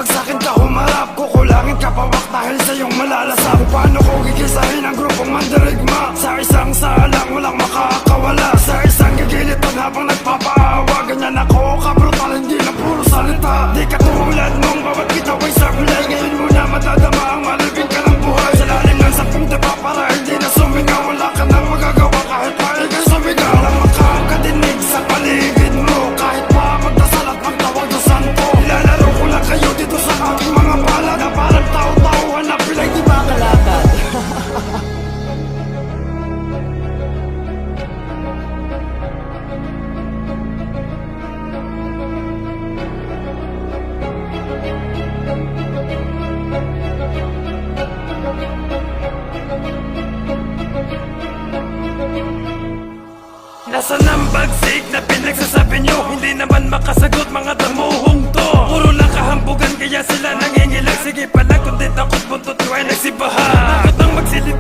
pag sa'kin ka humarap, kukulangin ka pawak dahil sa iyong malalasap. Kung paano ko gigisahin ang grupong mandirigma, sa isang salang walang makakawala, sa isang gigilitan habang nagpapaawa. Ganyan ako kabrutal, hindi na puro salita. Di ka tulad nung bawat bitaw ay sablay. Ngayon mo na madadama ang malibing ka ng buhay. Sa lalim ng sapong diba para hindi na sumigaw. Wala ka nang magagawa kahit paigay sumigaw. Walang makakadinig sa paligid mo, kahit pa magdasal at magtawag sa santo. Ilalaro ko lang kayo dito sa aking mga palad, na parang tao-tauhan na pilay di ba kalakad. Nasaan ang bagsik na pinagsasabi nyo? Hindi naman makasagot mga damuhong to. Puro lang kahambugan kaya sila nangingilag. Sige pala kung di takot buntot ko ay nagsibahan. Takot ang magsilip